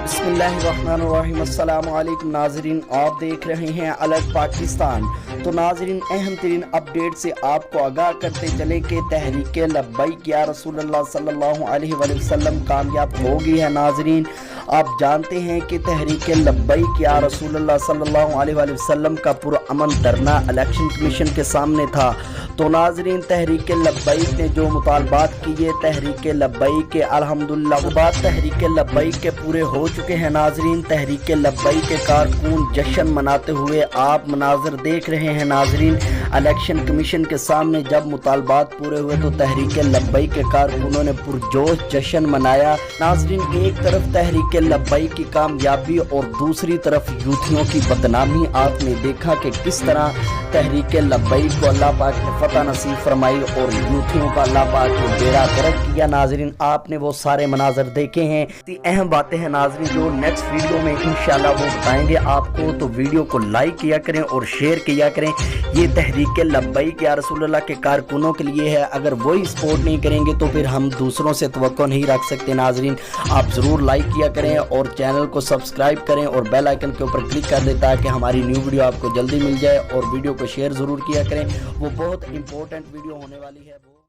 बिस्मिल्लाहिर्रहमानिर्रहीम। अस्सलाम वालेकुम नाजरीन, आप देख रहे हैं अलग पाकिस्तान। तो नाजरीन, अहम तरीन अपडेट से आपको आगाह करते चले कि तहरीक लब्बैक या रसूलुल्लाह सल्लल्लाहु अलैहि वसल्लम कामयाब हो गई है। नाजरीन, आप जानते हैं कि तहरीक लब्बैक या रसूलुल्लाह सल्लल्लाहु अलैहि वसल्लम का पुरअमन धरना इलेक्शन कमीशन के सामने था। तो नाजरीन, तहरीक लब्बैक ने जो मुतालबात किए, तहरीक लब्बैक के अल्हम्दुलिल्लाह बाद तहरीक लब्बैक के पूरे हो चुके हैं। नाजरीन, तहरीक लब्बैक के कारकुन जश्न मनाते हुए आप मनाजर देख रहे हैं। नाजरीन, इलेक्शन कमीशन के सामने जब मुतालबात पूरे हुए तो तहरीक लब्बैक के कारकुनों ने पुरजोश जश्न मनाया। नाजरीन, एक तरफ तहरीक लब्बैक की कामयाबी और दूसरी तरफ यूथियों की बदनामी। आपने देखा कि किस तरह तहरीक लब्बैक को अल्लाह पाक ने फतह नसीब फरमाई और यूथियों का अल्लाह पाक ने बेड़ा गर्क किया। नाजरीन, आपने वो सारे मनाजर देखे हैं। अहम बातें हैं नाजरीन जो नेक्स्ट वीडियो में इंशाल्लाह वो बताएंगे आपको। तो वीडियो को लाइक किया करें और शेयर किया करें। ये तहरीक लब्बैक या रसूलुल्लाह के कारकुनों के लिए है। अगर वही सपोर्ट नहीं करेंगे तो फिर हम दूसरों से तवक्को नहीं रख सकते। नाजरीन, आप ज़रूर लाइक किया करें और चैनल को सब्सक्राइब करें और बेल आइकन के ऊपर क्लिक कर दें ताकि हमारी न्यू वीडियो आपको जल्दी मिल जाए। और वीडियो को शेयर ज़रूर किया करें, वो बहुत इंपॉर्टेंट वीडियो होने वाली है।